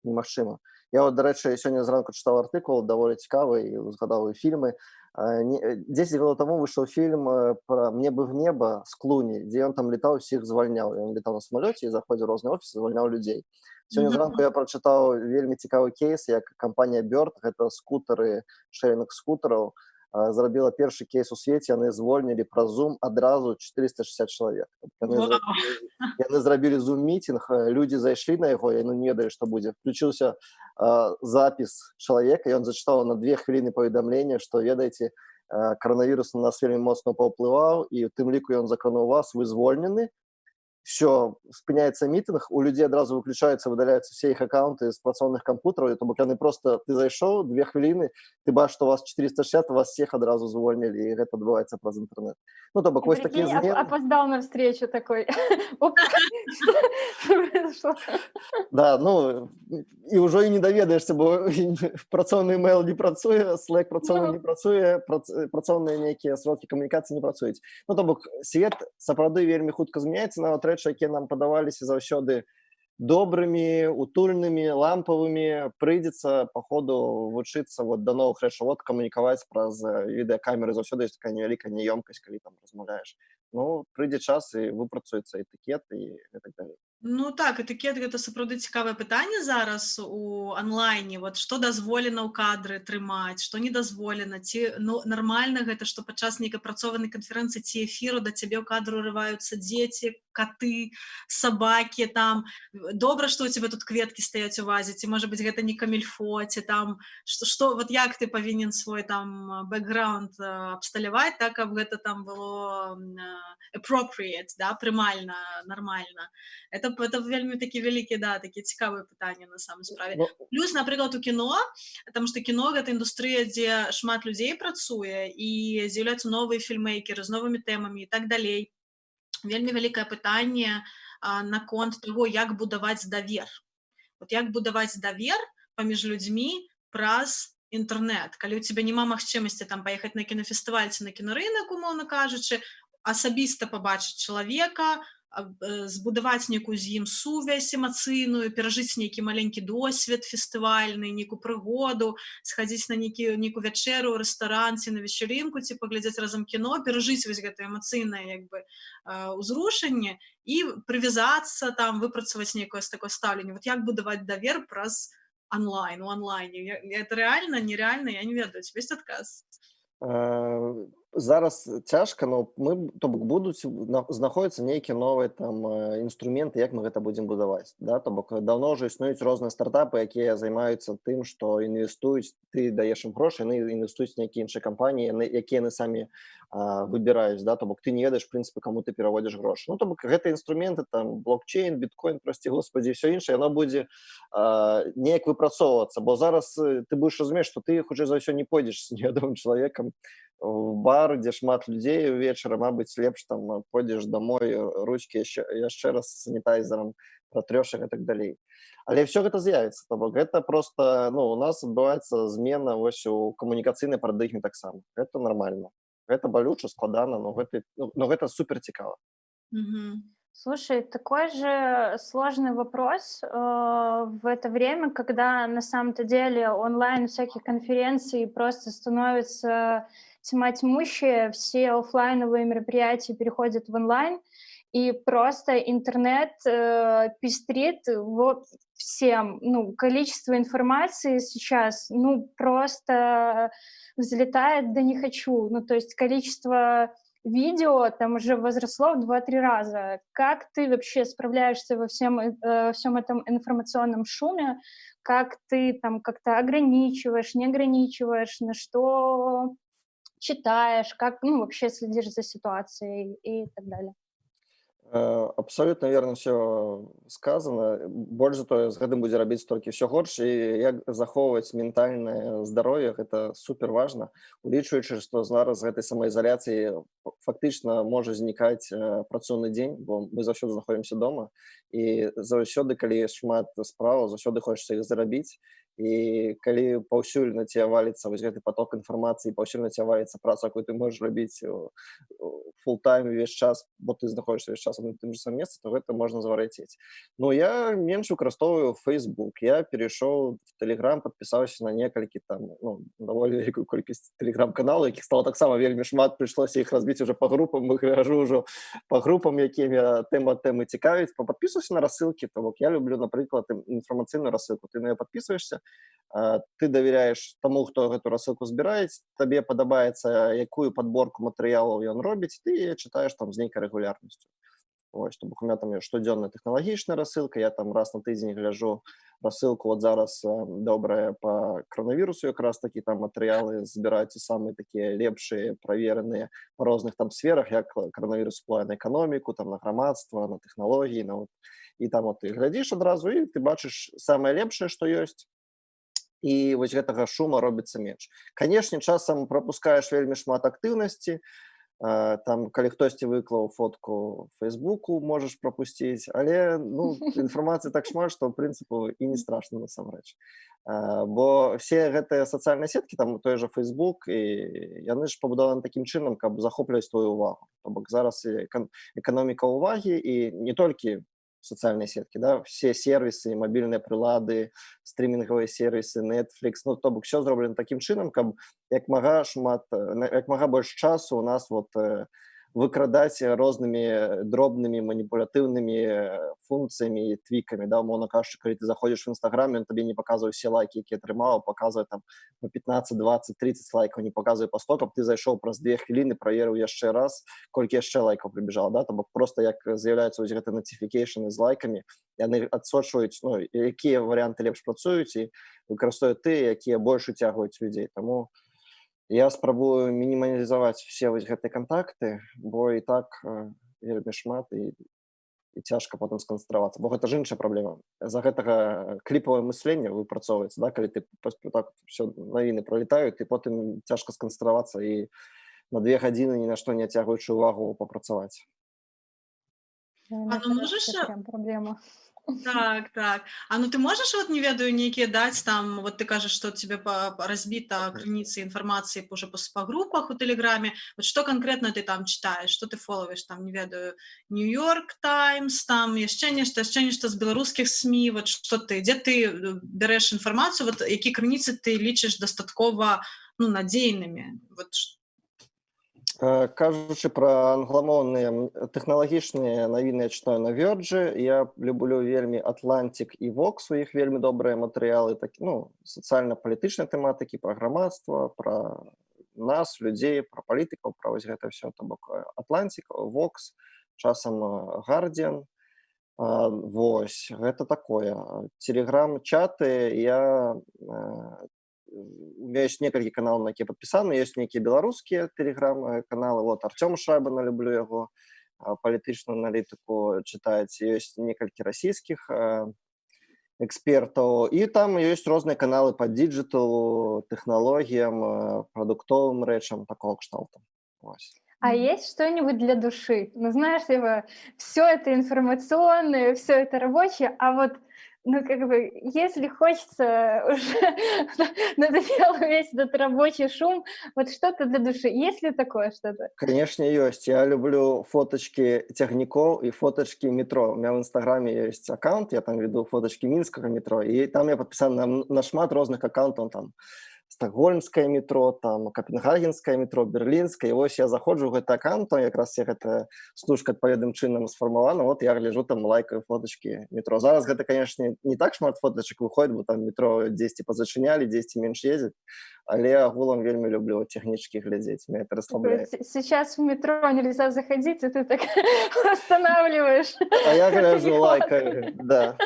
немагчыма. Я дарэчы, сёння зранку чытаў артыкул даволі цікавы і узгадаў фільмы. 10 гадоў таму выйшаў фільм пра «Мне бы в небо» з Клуні, дзе ён там летаў, усіх звальняў. Ён летаў на самалёце і заходзіў у розныя офісы, звальняў людзей. Сёння зранку я прачытаў вельмі цікавы кейс, як кампанія Bird, гэта скутары, шэрінг скутараў, зрабіла першы кейс у свеце, яны звольнілі праз Zoom адразу 460 чалавек. Яны зрабілі Zoom-мітинг, людзі зайшлі на яго, яны не ведалі, што будзе. Включыўся запіс чалавека, ён зачытаў на 2 хвіліны паведамлення, што, ведаеце, коронавірус на нас вельмі моцна паўплываў, і ў тым ліку ён закрануў вас, вы звольнены. Все, спыняецца мітинг, у людзей адразу выключаюцца, выдаляюцца все іх аккаунты з працоўных кампутараў, то бок яны просто, ты зайшоў, 2 хвіліны, ты бачыш, што вас 460, вас всех адразу звольнілі, і гэта адбываецца праз інтэрнэт. То бок вось такія змены... Опоздал на встречу такой. Да, і ўжо і не даведаешся, бо працоўны email не працуе, Slack працоўны не працуе, працоўныя нейкія сродкі камунікацыі не працуюць. То бок свет сапраўды вельмі хутка змяняецца, нават рэчы, якія нам падаваліся заўсёды добрымі, утульнымі, лампавымі, прыйдзецца па ходу вучыцца да новых рэчаў, камунікаваць праз відэакамеры, заўсёды ёсць такая невялікая няёмкасць, калі там размаўляеш. Прыйдзе час і выпрацуецца этыкет і гэтак далей. Так, этыкет — гэта сапраўды цікавае пытанне зараз у онлайне. Што дазволена ў кадры трымаць, што не дазволена, ці нармальна гэта, што падчас нейкай працоўнай канферэнцыі ці эфіру да цябе ў кадру ўрываюцца дзеці, каты, сабакі, там. Добра, што ў цябе тут кветкі стаяць у вазе, ці, можа быць, гэта не камільфо, ці там, як ты павінен свой там бэкграунд абсталяваць, так, каб гэта там было appropriate, да, прымальна, нармальна. Это вельмі такі вялікі, да, такі цікавыя пытанні на самой справе. Плюс, напрыклад, у кіно, потому што кіно — гэта індустрыя, дзе шмат людзей працуе, і з'яўляюцца новыя фільмейкеры з новымі тэмамі і так далей. Вельмі вялікае пытанне наконт таго, як будаваць давер. Як будаваць давер паміж людзьмі праз інтэрнэт. Калі ў цябе няма магчымасці там паехаць на кінафестываль ці на кінарынак, умоўна кажучы, асабіста пабачыць чалавека, збудаваць нейкую з ім сувязь эмацыйную, перажыць нейкі маленькі досвед фестывальны, нейкую прыгоду, схадзіць на нейкую вячэру, рэстаран ці на вечарынку, ці паглядзець разам кіно, перажыць вось гэтае эмацыйнае як бы ўзрушанне і прывязацца там, выпрацаваць нейкае такое стаўленне. Вот як будаваць давер праз онлайн, у онлайне? Это реально, нереально? Я не ведаю. У тебя есть адказ? Зараз цяжка, но мы, то бок, будуць знаходзяцца нейкія новыя там інструменты, як мы гэта будзем будаваць, да? То бок даўно ўжо існуюць розныя стартапы, якія займаюцца тым, што інвестуюць, ты даеш ім грошы, яны інвестуюць в нейкія іншыя кампаніі, якія яны самі выбіраюць, да? То бок ты не ведаеш, в прынцыпе, каму ты пераводзіш грошы. Ну, то бок гэтыя інструменты, там, блокчейн, біткоін, прості господі, ўсё іншае, яно будзе неяк выпрацоўвацца, бо зараз ты будзеш разумець, што ты, хутчэй за ўсё, не пойдзеш з невядомым чалавекам в бар, дзе шмат людзей увечары, мабыць, лепш там пойдзеш домой, ручкі яшчэ раз санітайзерам пратрёш і так далей. Але ўсё гэта з'явіцца, то бок гэта проста, ну, у нас адбываецца змена вось у камунікацыйнай парадыгме таксама. Гэта нармальна. Гэта балюча, складана, но гэта супер цікава. Слушай, такой же сложный вопрос в это время, когда на самом-то деле онлайн всяких конференций просто становится тьма тьмущая, все офлайновые мероприятия переходят в онлайн, и просто интернет пестрит вот всем. Ну, количество информации сейчас, ну, просто взлетает, да не хочу. Ну, то есть количество видео там уже возросло в 2-3 раза. Как ты вообще справляешься во всем этом информационном шуме? Как ты там как-то ограничиваешь, не ограничиваешь, на что читаешь, как, ну, вообще следишь за ситуацией и так далее? Абсолютно верно все сказано. Больш за тое, з гэтым будзе рабіць толькі ўсё горш, і як захоўваць ментальнае здароўе, гэта супер важна, улічваючы, што зараз з гэтай самаізаляцыі фактычна можа знікаць працоўны дзень, бо мы заўсёды знаходзімся дома, і заўсёды, калі шмат справаў, заўсёды хочацца іх зарабіць, і калі паўсюль на цябе валіцца вось гэты поток інфармацыі, паўсюль на цябе валіцца праца, якую ты можаш рабіць фултайм увесь час, бо ты знаходзішся увесь час на тым же самым месцы, то гэта можна звар'яцець. Ну, я менш выкарыстоўваю Facebook, я перайшоў в Telegram, падпісаўся на некалькі там, ну, даволі вялікую колькасць Telegram-каналаў, якіх стала таксама вельмі шмат, прыйшлося іх разбіць уже па групам, выгляжу ўжо па групам, якімі тэмы цікавіць, падпісваюся на рассылкі, то бок я люблю, напрыклад, інфармацыйную рассылку, ты на яе падпісваешся, ты давяряеш таму, хто гэту рассылку збіраюць, табе падабаецца, якую падборку матэрыялаў ён робіць, ты чытаеш там з нейкай рэгулярнасцю. Ось, то бок у меня там штодзённая тэхналагічная рассылка, я там раз на тыдзень гляджу рассылку, вот зараз добрая по коронавірусу, якраз такі там матэрыялы збіраюцца самыя такія лепшыя, правераныя па розных там сферах, як коронавірус уплывае на эканоміку, там на грамадства, на тэхналогіі, на вот. І там вот ты глядзіш адразу, і ты бачыш самае лепшае, што ёсць, і вось гэтага шума робіцца менш. Канешне, часам прапускаеш вельмі шмат актыўнасці, там, калі хтосьці выклаў фотку в Фейсбуку, можаш прапусціць, але, ну, інфармацыі так шмат, што, ў прынцыпу, і не страшна насамрэч. Бо все гэтыя сацыяльныя сеткі, там той же Фейсбук, і яны ж пабудаваны такім чынам, каб захопліваць твою увагу. То бок зараз эканоміка ўвагі, і не толькі социальные сетки, да, все сервисы, мобильные прилады, стриминговые сервисы, Netflix, ну, то бок все зроблено таким чынам, каб як мага больш часу у нас вот выкрадаць рознымі дробнымі маніпулятыўнымі функцыямі і твікамі, да, умоўна кажучы, калі ты заходзіш в Інстаграм, ён табе не паказвае все лайкі, якія атрымаў, паказвае там по 15, 20, 30 лайкаў, не паказвае па 100, каб ты зайшоў праз 2 хвіліны, праверыў яшчэ раз, колькі яшчэ лайкаў прыбежала, да, то бок просто як з'яўляюцца вось гэты notification з лайкамі, яны адсочваюць, ну, якія варыянты лепш працуюць і выкарыстоўваюць тыя, якія больш уцягваюць людзей, таму я спрабую мінімалізаваць все вось гэтыя кантакты, бо і так вельмі шмат і цяжка потым сканцэнтравацца, бо гэта ж іншая праблема. З-за гэтага кліпавае мысленне выпрацоўваецца, да, калі ты так все навіны пролетаюць, і потым цяжка сканцэнтравацца і на 2 гадзіны ні на што не ацягваючы увагу папрацаваць. А ну можаш прям проблема. Так, так. А ну ты можаш вот не ведаю нейкія даць там вот ты кажаш, што тебе разбіта крыніцы інфармацыі уже па групах у тэлеграме. Вот што канкрэтна ты там чытаеш, што ты фолавіш там, не ведаю, Нью-Йорк Таймс, там яшчэ нешта з беларускіх СМІ, вот што ты, дзе ты бярэш інфармацыю, вот які крыніцы ты лічыш дастаткова, ну, надзейнымі? Вот Кажучы пра англамоўныя тэхналагічныя навіны я чытаю на Verge. Я люблю вельмі Atlantic і Vox, у іх вельмі добрыя матэрыялы, ну, сацыяльна-палітычнай тэматыкі, пра грамадства, пра нас, людзей, пра палітыкаў, пра вось гэта ўсё. То бок Atlantic, Vox, часам Guardian. Вось, гэта такое. Телеграм-чаты я... У меня есть некалькі каналаў, на якія падпісаны, ёсць нейкія беларускія тэлеграм-каналы. Вот Артём Шайбана, люблю яго, палітычную аналітыку чытаць. Ёсць некалькі расійскіх экспертаў. І там ёсць розныя каналы па дыджыталу, тэхналогіям, прадуктовым рэчам такого кшталту. Вось. А есть что-нибудь для души? Ну, знаешь, все это информационное, все это рабочее, а вот, ну, как бы, если хочется уже надоел весь этот рабочий шум, вот что-то для души. Есть ли такое что-то? Конечно, ёсць. Я люблю фотачкі цягнікоў і фотачкі метро. У меня в Инстаграме есть аккаунт, я там веду фотачкі мінскага метро, і там я падпісаны на шмат розных аккаунтаў, там стокгольмскае метро, там капенгагенскае метро, берлінскае. І вось я заходжу ў гэты аккаунт, там якраз все гэта стужка адпаведным чынам сфармавана. Вот я гляджу там, лайкаю фотачкі метро. Зараз гэта, конечно, не так шмат фотачак выходзіць, бо там метро дзесьці пазачынялі, дзесьці менш ездзіць, але агулам вельмі люблю технічкі глядзець, меня это расслабляет. Сейчас в метро нельзя заходить, и ты так останавливаешь. А я гляжу, лайкаю, да.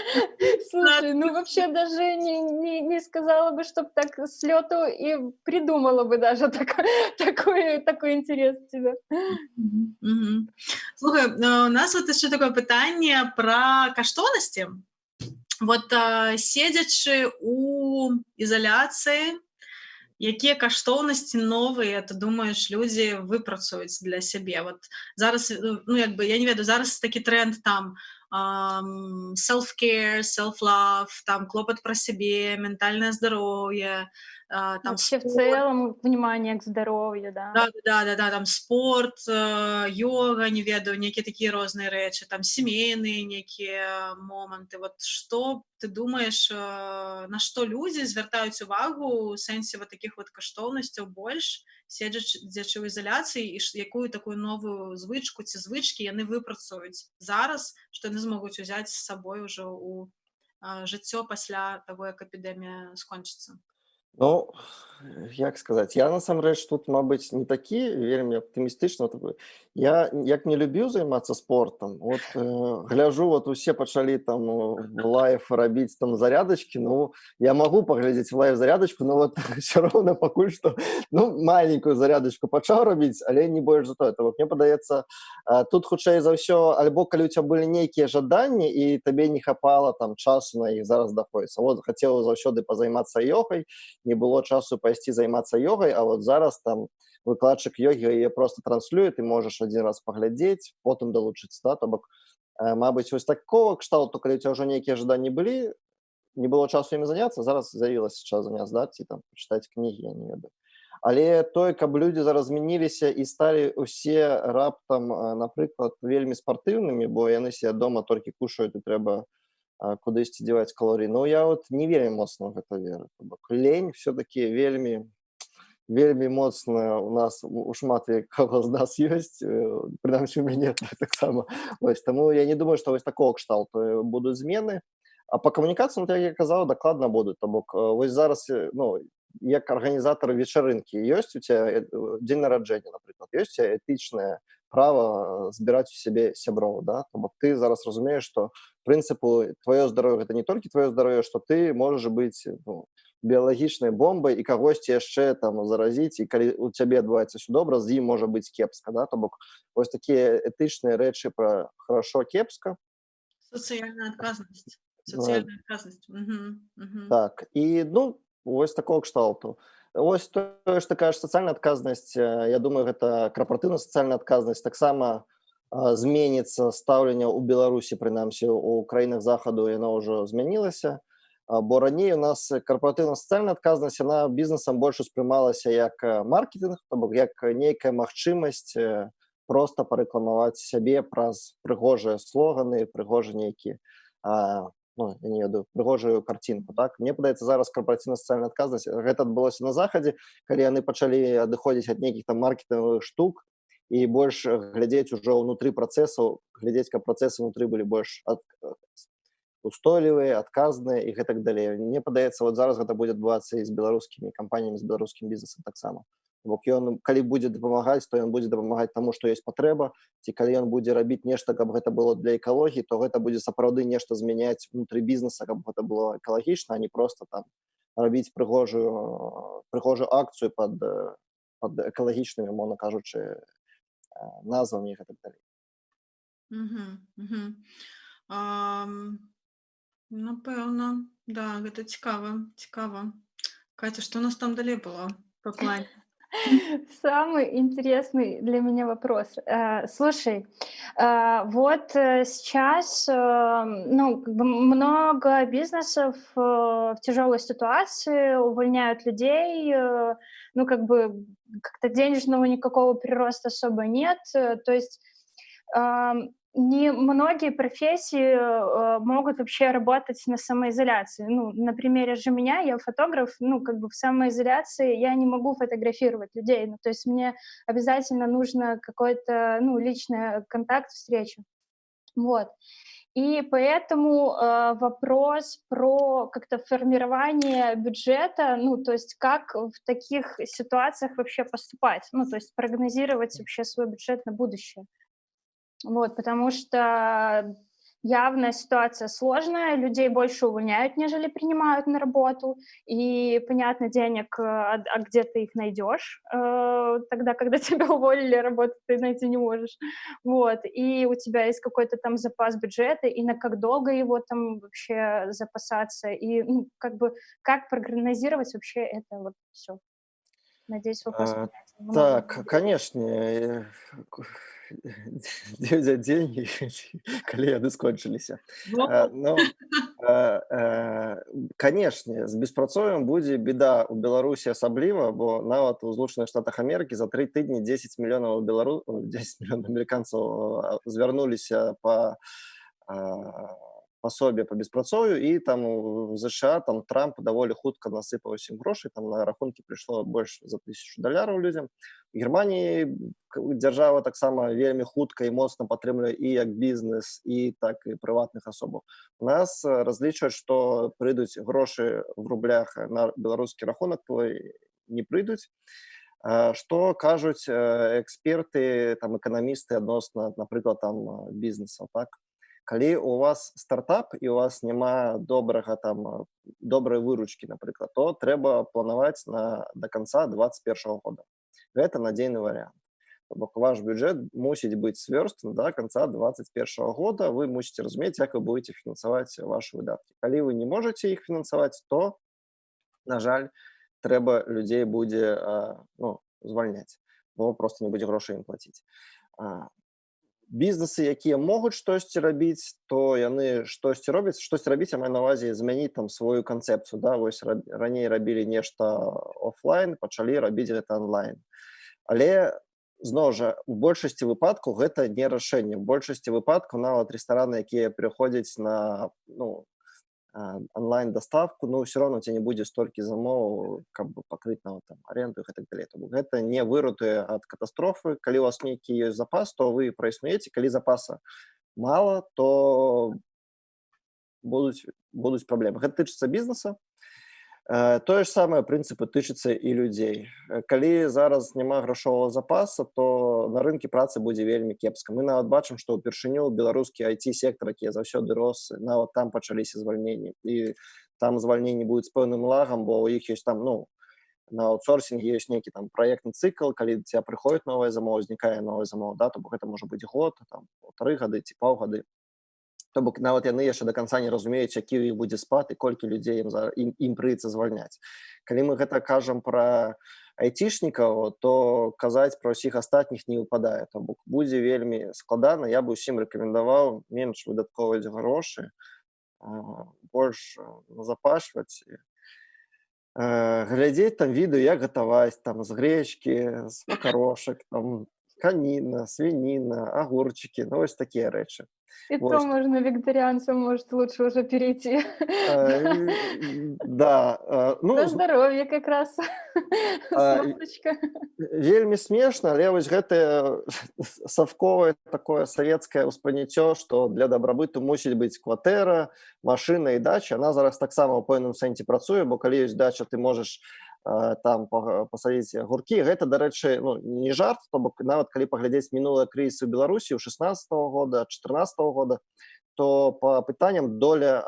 Слушай, ну вообще даже не сказала бы, чтобы так с лету и придумала бы даже такой интерес у тебя. Слухай, у нас вот еще такое пытанне пра каштоўнасці. Вот седзячы у ізаляцыі, якія каштоўнасці новыя, ты думаеш, людзі выпрацуюць для сябе? Вот зараз, ну, як бы, я не ведаю, зараз такі тренд там self-care, self-love, там клопат пра сябе, ментальнае здароўе, там вообще спорт. В целом внимание к здоровью, да. Да, там спорт, йога, не ведаю, нейкія такія розныя рэчы, там сямейныя нейкія моманты. Вот што ты думаеш, на што людзі звяртаюць увагу ў сэнсе вот такіх вот каштоўнасцяў больш, седзячы ў ізаляцыі, і якую такую новую звычку ці звычкі яны выпрацуюць зараз, што яны змогуць узяць з сабой ужо ў жыццё пасля таго, як эпідэмія скончыцца? Ну, як сказаць, я насамрэч тут, мабыць, не такі вельмі аптымістычны. Я як не любіў займацца спортам, вот гляжу, вот усе пачалі там лайф рабіць там зарядачкі, ну, я магу паглядзець лайф зарядачку, но вот все роўна пакуль што, ну, маленькую зарядачку пачаў рабіць, але не больш за тое. Мне падаецца, тут хутчэй за ўсё, альбо калі у цябе былі нейкія жаданні і табе не хапала там часу на іх, зараз даходзіцца. Вот хацеў заўсёды пазаймацца ёгай, не было часу пайсці займацца ёгай, а вот зараз там выкладчык йогі яе просто транслюе, ты можаш адзін раз паглядзець, потым далучыцца, да? То бок, мабыць, вось такого кшталту, калі у цябе ўжо нейкія жаданні былі, не было часу імі заняцца, зараз з'явілася час заняцца, да? Ці там пачытаць кнігі, я не ведаю. Але тое, каб людзі зараз змяніліся і сталі ўсе раптам, напрыклад, вельмі спартыўнымі, бо яны себе дома толькі кушаюць і трэба кудысьці дзеваць калорыі. Ну, я вот не вельмі моцна ў гэта веру. Лень все-таки вельмі моцна у нас, у шмат каго з нас ёсць, прынамсі у мяне таксама. Таму я не думаю, што вось такого кшталту будуць змены. А па камунікацыям, як я казаў, дакладна будуць. То бок, вось зараз, ну, як арганізатар вечарынкі, ёсць у цябе дзень нараджэння, напрыклад, ёсць у цябе этычнае права збіраць у сябе сяброў, да? То бок ты зараз разумееш, што прынцыпу твоё здароўе гэта не толькі твоё здароўе, што ты можаш быць, ну, біялагічнай бомбай і кагосьці яшчэ там заразіць, і калі у цябе адбываецца ўсё добра, з ім можа быць кепска, да? То бок вось такія этычныя рэчы пра хорошо, кепска. Сацыяльная адказнасць. Так, і, ну, вось такого кшталту. Вось тое, што кажаш, сацыяльная адказнасць, я думаю, гэта карпаратыўная сацыяльная адказнасць, таксама зменіцца стаўленне ў Беларусі, прынамсі у краінах захаду яно ўжо змянілася. Бо раней у нас карпаратыўна-сацыяльная адказнасць, яна бізнесам больш успрымалася як маркетинг, то бок як нейкая магчымасць проста парэкламаваць сябе праз прыгожыя слоганы, прыгожы нейкі, ну, я не ведаю, прыгожую карцінку, так? Мне падаецца, зараз карпаратыўна-сацыяльная адказнасць, гэта адбылося на захадзе, калі яны пачалі адыходзіць ад нейкіх там маркетынгавых штук і больш глядзець ужо ўнутры працэсаў, глядзець, каб працэсы ўнутры былі больш устойлівыя, адказныя і гэтак далей. Мне падаецца, вот зараз гэта будзе адбывацца і з беларускімі кампаніямі, з беларускім бізнесам таксама. Бок ён, калі будзе дапамагаць, то ён будзе дапамагаць таму, што ёсць патрэба, ці калі ён будзе рабіць нешта, каб гэта было для экалогіі, то гэта будзе сапраўды нешта змяняць унутры бізнеса, каб гэта было экалагічна, а не проста там рабіць прыгожую акцыю пад экалагічнымі, мовна кажучы, назвамі і гэтак далей. Напэўна, да, гэта цікава. Катя, што у нас там далей было по плане? Самый интересный для меня вопрос. Слушай, вот сейчас, ну, как бы много бизнесов в тяжелой ситуации, увольняют людей, ну, как бы как-то денежного никакого прироста особо нет. То есть не многие профессии могут вообще работать на самоизоляции. Ну, на примере же меня, я фотограф, ну, как бы в самоизоляции я не могу фотографировать людей. Ну, то есть мне обязательно нужно какой-то, ну, личный контакт, встреча. Вот. И поэтому вопрос про как-то формирование бюджета, ну, то есть как в таких ситуациях вообще поступать, ну, то есть прогнозировать вообще свой бюджет на будущее. Вот, потому что явно ситуация сложная, людей больше увольняют, нежели принимают на работу, и, понятно, денег, а где ты их найдешь тогда, когда тебя уволили, работу ты найти не можешь, вот, и у тебя есть какой-то там запас бюджета, и на как долго его там вообще запасаться, и, ну, как бы, как прогнозировать вообще это вот все. Надеюсь, вопрос понятен. Так, канешне, дзе ўзяць дзеньгі, калі яны скончыліся. Ну, канешне, з беспрацоўем будзе беда ў Беларусі асабліва, бо нават у Злучаных Штатах Амерыкі за 3 тыдні 10 мільёнаў амерыканцаў звярнуліся па пасобе по беспрацоўю, і там у ЗША там Трамп даволі хутка насыпаў усім грошай, там на рахункі прыйшло больш за $1000 людзям. У Германіі дзяржава таксама вельмі хутка і моцна падтрымлівае і як бізнес, і так і прыватных асобаў. У нас разлічваюць, што прыйдуць грошы в рублях на беларускі рахунак твой не прыйдуць. Што кажуць эксперты, там эканамісты адносна, напрыклад, там бізнесу, так? Калі у вас стартап і у вас няма добрай выручкі, напрыклад, то трэба планаваць до канца 2021 года. Гэта надзейны варыянт. Бок ваш бюджэт мусіць быць свёрстан до канца 2021 года, вы мусіце разумець, як вы будете фінансаваць ваши выдаткі. Калі вы не можете іх фінансаваць, то, на жаль, трэба людзей будзе звальняць, бо просто не будзе грошай ім плаціць. Бізнесы, якія могуць штосьці рабіць, то яны штосьці рабіць, я маю на ўвазе змяніць там сваю канцэпцыю, да, вось раней рабілі нешта офлайн, пачалі рабіць гэта онлайн. Але, зноў жа, у большасці выпадкаў гэта не рашэнне. У большасці выпадкаў нават рэстараны, якія пераходзяць на, онлайн-доставку, но все равно у тебя не будет столько замоваў, каб пакрыць нават там аренду і гэтак далей. Гэта не выратуе ад катастрофы. Калі у вас нейкі ёсць запас, то вы праіснуеце. Калі запаса мала, то будуць праблемы. Гэта тычыцца бізнеса. Тое ж самае прынцыпы тычыцца і людзей. Калі зараз няма грашовага запаса, то на рынке працы будзе вельмі кепска. Мы нават бачым, што ўпершыню беларускі IT-сектор, які заўсёды рос, нават там пачаліся звальненні. І там звальненні будуць з пэўным лагам, бо ў іх ёсць там, на аутсорсінге ёсць нейкі там праектны цыкл, калі да цябе прыходзіць новая замова, узнікае новая замова, да, то бок гэта можа быць год, там, 1,5 гады ці паўгады. То бок нават яны яшчэ да канца не разумеюць, які ў іх будзе спад і колькі людзей ім прыйдзецца звальняць. Калі мы гэта кажам пра айцішнікаў, то казаць пра ўсіх астатніх не выпадае. То бок будзе вельмі складана. Я бы ўсім рэкамендаваў менш выдаткоўваць грошы, больш назапашваць, глядзець там відэо, як гатаваць там з грэчкі, з макарошак, там каніна, свініна, агурчыкі, ну вось такія рэчы. И то Вось. можно вегетарианцам, может, лучше уже перейти. Да, ну, На здоровье как раз. Сносочка. вельмі смешна, але вось гэтае савковае такое савецкае ўспрыняццё, што для дабрабыту мусіць быць кватэра, машына і дача, она зараз таксама ў пэўным сэнсе працуе, бо калі ёсць дача, ты можаш там пасадзіць агуркі. Гэта, дарэчы, ну, не жарт, то бок нават калі паглядзець мінулыя крызісы ў Беларусі ў 16-го года, 14-го года, то па пытанням доля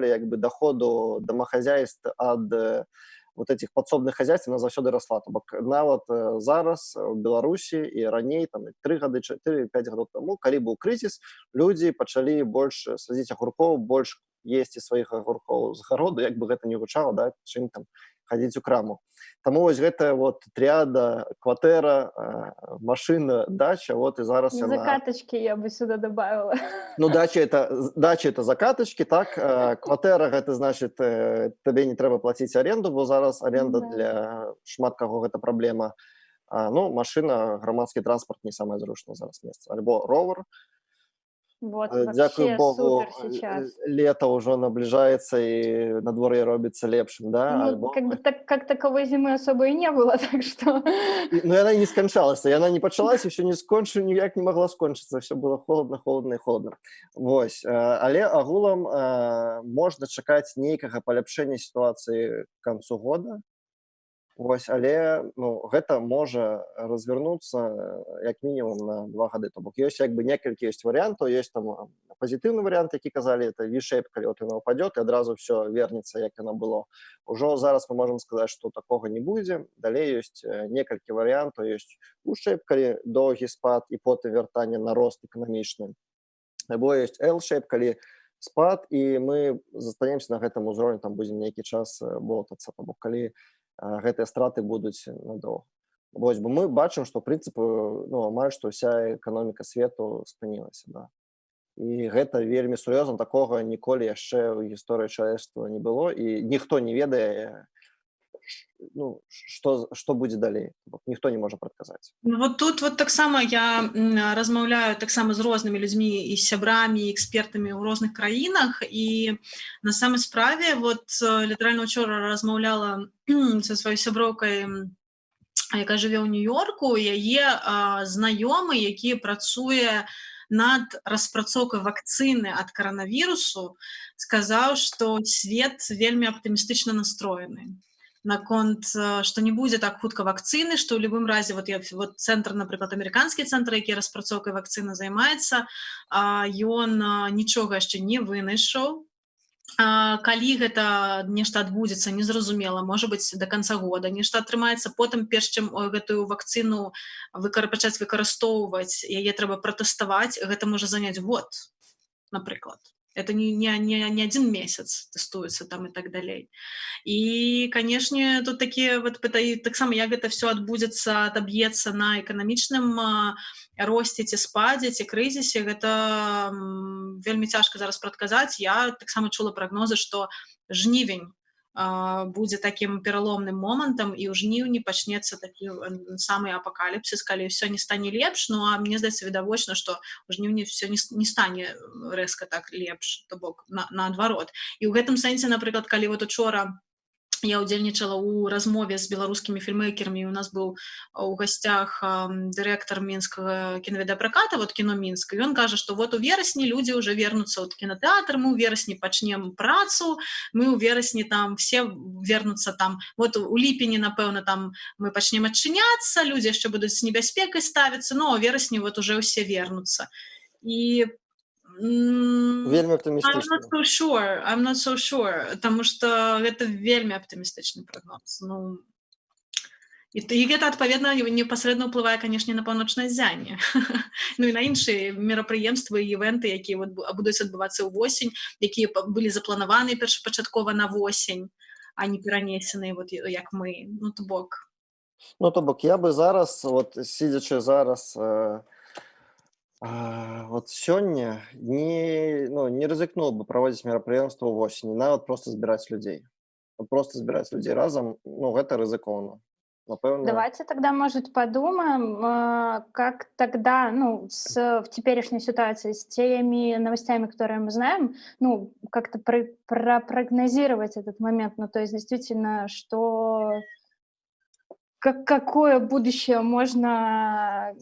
як бы доходу домохозяйств ад вот этих подсобных хозяйств, она заўсёды расла. То бок нават зараз у Беларусі і раней, там 3 гады, 4-5 гадоў таму, калі быў крызіс, людзі пачалі больш садзіць агуркоў, больш есці сваіх агуркоў з гароду, як бы гэта не гучала, да, чым там хадзіць у краму. Таму вось гэтая вот трыяда, кватэра, машына, дача, вот і зараз яна... Закаточки я бы сюда добавила. Ну, дача это закаточки, так? Кватэра гэта значит, табе не трэба плаціць аренду, бо зараз аренда для шмат каго гэта праблема. Ну, машына, грамадскі транспорт не самае зручнае зараз месца. Альбо ровер. Вот, Дзякуй вообще Богу, супер сейчас. лето ўжо набліжаецца і надвор'е робіцца лепшым, да? Ну, Альбо... как бы как таковой зимы особо и не было, так что... Ну, яна не сканчалася, яна не пачалася, ўсё не скончыла, ніяк не магла скончыцца, ўсё было холодна, холодна і холодна. Вось, але агулам можна чакаць нейкага паляпшэння сітуацыі к канцу года. Вось, але ну, гэта можа развернуцца як мінімум на 2 гады. То бок ёсць як бы некалькі варыянтаў, ёсць там пазітыўны варыянт, які казалі, это V-shape, калі от яно ўпадёт, і адразу ўсё вернецца, як яно было. Ужо зараз мы можам сказаць, што такога не будзе. Далей ёсць некалькі варыянтаў, ёсць U-shape, калі доўгі спад і потым вяртанне на рост эканамічны. Або ёсць L-shape, калі спад, і мы застанемся на гэтым узроўні, там будзе нейкі час болтацца. То бок калі гэтыя страты будуць надоўга. Вось, бо мы бачым, што, ў прынцыпе, ну, амаль што ўся эканоміка свету спынілася, да. І гэта вельмі сур'ёзна, такога ніколі яшчэ ў гісторыі чалавецтва не было, і ніхто не ведае, ну, што будзе далей. Ніхто не можа прадказаць. Ну, вот тут вот таксама я размаўляю таксама з рознымі людзьмі і сябрамі, і экспертамі ў розных краінах, і на самай справе вот літаральна учора размаўляла са сваёй сяброўкай, якая жыве ў Нью-Йорку, яе знаёмы, які працуе над распрацоўкай вакцыны ад каранавірусу, сказаў, што свет вельмі аптымістычна настроены. Наконт, што не будзе так хутка вакцыны, што ў любым разе вот цэнтр, напрыклад, амерыканскі цэнтр, які распрацоўкай вакцыны займаецца, ён нічога яшчэ не вынайшоў. Калі гэта нешта адбудзецца, незразумела, можа быць, да канца года нешта атрымаецца, потым перш чым гэтую вакцыну пачаць выкарыстоўваць, яе трэба пратэставаць, гэта можа заняць год, напрыклад. Это не 1 месяц тэстуецца там і так далей. І, канешне, тут такія вот таксама, як гэта все адбудзецца, адаб'ецца на эканамічным росце ці спадзе, ці крызісе, гэта вельмі цяжка зараз прадказаць. Я таксама чула прагнозы, што жнівень будзе такім пераломным момантам, і ў жніўні пачнецца такі самы апакаліпсіс, калі ўсё не стане лепш. Ну, а мне здаецца відавочна, што ў жніўні ўсё не стане рэзка так лепш, то бок наадварот. І ў гэтым сэнсе, напрыклад, калі вот учора я ўдзельнічала ў размове з беларускімі фільмэйкерамі, у нас быў у гасцях дырэктар мінскага кінавідэапраката, вот кіно Мінск, і ён кажа, што вот у верасні людзі ўжо вернуцца ў кінатэатр, мы ў верасні пачнем працу, мы ў верасні там все вернуцца там, вот у ліпені, напэўна, там мы пачнем адчыняцца, людзі яшчэ будуць з небяспекай ставіцца, но ў верасні вот уже ўсе вернуцца. І вельмі аптымістычна. I'm not so sure, таму што гэта вельмі аптымістычны прагноз. Ну, і гэта, адпаведна, непасрэдна ўплывае, канешне, на паўночнае ззянне. Ну і на іншыя мерапрыемствы і івэнты, якія будуць адбывацца ўвосень, якія былі запланаваны першапачаткова на восень. а не перанесеныя вот як мы, ну то бок. Ну, то бок, я бы зараз, от сидячи зараз, вот сёння не рызыкнуў бы праводзіць мерапрыемства ўвосень, нават просто збіраць людзей. Вот просто збіраць людзей разам, ну, гэта рызыкоўна. Напэўна, Давайте тогда, может, подумаем, как тогда, ну, в теперешней ситуации, с теми новостями, которые мы знаем, ну, как-то прогнозировать этот момент, ну, то есть действительно, какое будущее можно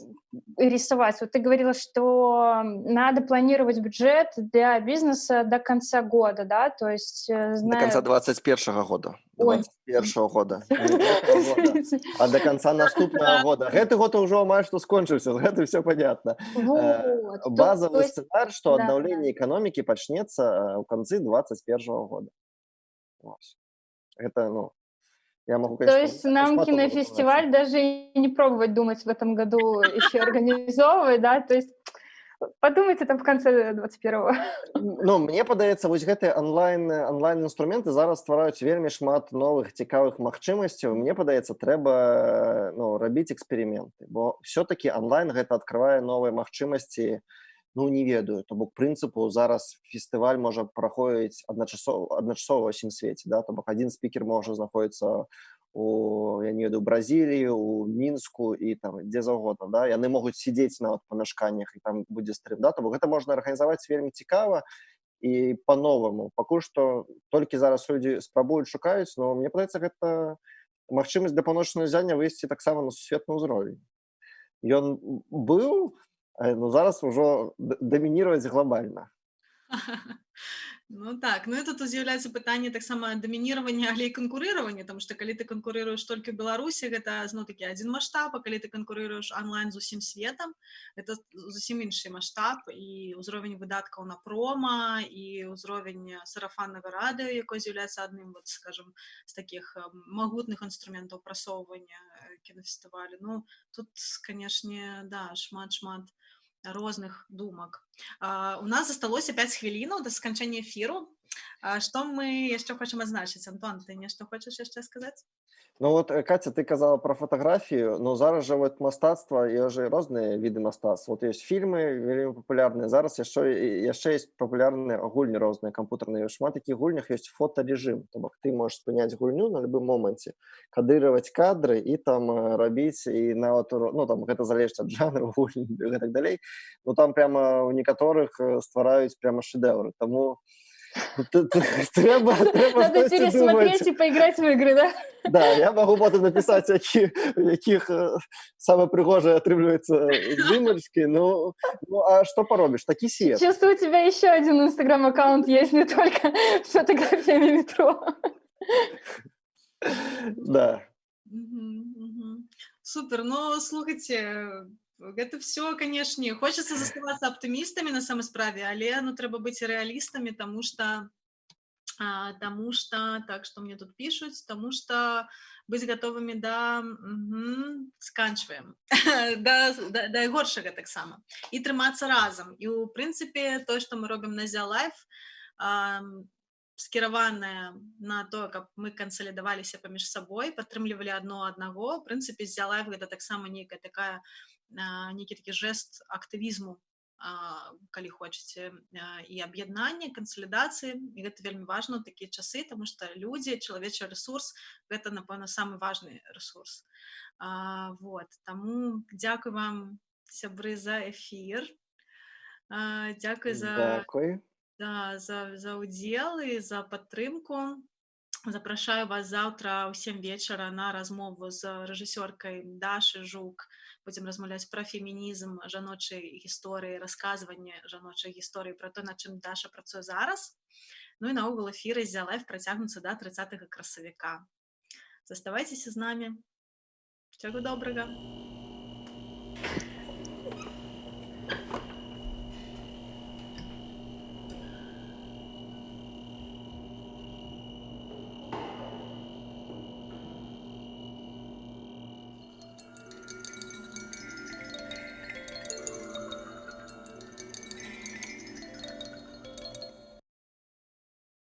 рисовать? Вот ты говорила, что надо планировать бюджет для бизнеса до конца года, да? То есть, до конца 21 года. Ой. 21 года. Не гэтага года, а до конца наступного года. Гэты год ўжо амаль што скончыўся, з гэтым все понятно. Вот. Базовый сценарий, что да, обновление экономики почнется в конце 21 года. Вот. Это, ну, я могу, То конечно, есть нам шмат кинофестиваль даже и не пробовать думать в этом году еще организовывать, да? То есть подумайте там в конце 21-го. Ну, мне падаецца, вось гэтыя онлайн-інструменты зараз ствараюць вельмі шмат новых цікавых магчымасцяў. Мне падаецца, трэба рабіць эксперыменты, бо все-таки онлайн гэта адкрывае новыя магчымасці, ну, не ведаю, то бок прынцыпу зараз фестываль можа праходзіць адначасова ва ўсім свеце, да? То бок адзін спікер можа знаходзіцца я не ведаю, Бразіліі, у Мінску і там дзе заўгодна, да? Яны могуць сидзець нават па памяшканнях, і там будзе стрым, да? То бок гэта можна арганізаваць вельмі цікава і па-новаму. Пакуль што толькі зараз людзі спрабуюць, шукаюць, но мне падаецца, гэта магчымасць для паўночнага зяння выйсці таксама на сусветны ўзровень. Ён быў, но зараз ужо дамініраваць глобальна. Ну так, ну і тут з'яўляецца пытанне таксама дамінирования, але і канкурыравання, тому што калі ты канкурыруеш толькі ў Беларусі, гэта зноў-такі адзін маштаб, а калі ты канкурыруеш онлайн з усім светам, это зусім іншы маштаб, і ўзровень выдаткаў на прома, і ўзровень сарафаннага радыё, якое з'яўляецца адным, вот, скажем, з такіх магутных інструментаў прасоўвання кінафестывалю. Ну, тут, канешне, да, шмат-шмат розных думак. У нас засталося 5 хвілінаў да сканчэння эфіру. Што мы яшчэ хочам адзначыць? Антон, ты нешта хочаш яшчэ сказаць? Ну вот, Катя, ты казала про фотографию, но зараз же вот мастацтва, є же розныя віды мастацтва. Вот есть фильмы вельмі популярныя, зараз яшчэ есть популярныя гульні розныя, кампутарныя. В шмат такіх гульнях есть фоторежим, то бок ты можешь спыняць гульню на любым моменце, кадыраваць кадры і там рабіць, і нават, ну там гэта залежыць ад жанру гульні і так далей. Ну там прямо у некаторых ствараюць прямо шэдэўры, таму трэба Надо пересмотреть и поиграть в игры, да? Да, я могу потом написать, якіх самое пригожее атрымліваецца вымачкі, ну, а что поробишь, такі свет. Чувствую, у тебя еще один инстаграм-аккаунт есть, не только с фотографиями метро. Да. Супер, ну, слухайте, гэта все, канешне, хочацца заставацца аптымістамі на самай справе, але ну трэба быць рэалістамі, таму што так, што мне тут пішуць, таму што быць гатовымі да сканчваем да горшага таксама і трымацца разам. І ў прынцыпе тое, што мы робім на Зя Лайф, скіраваная на то, каб мы кансалідаваліся паміж сабой, падтрымлівалі адно аднаго. У прынцыпе, Зя Лайф гэта таксама нейкая такая нейкі такі жэст актывізму, калі хочаце, і аб'яднання, кансалідацыі, і гэта вельмі важна ў такія часы, таму што людзі, чалавечы рэсурс гэта, напэўна, самы важны рэсурс. Вот, таму дзякуй вам, сябры, за эфір. Дзякуй за ўдзел і за падтрымку. Запрашаю вас заўтра ў 7 вечара на размову з рэжысёркай Дашай Жук. Будзем размаўляць пра фемінізм, жаночай гісторыі, расказванне жаночай гісторыі, пра то, над чым Даша працуе зараз. Ну і наогул эфіры з Зя Лайф працягнуцца да 30 красавіка. Заставайцеся з намі. Всяго добрага.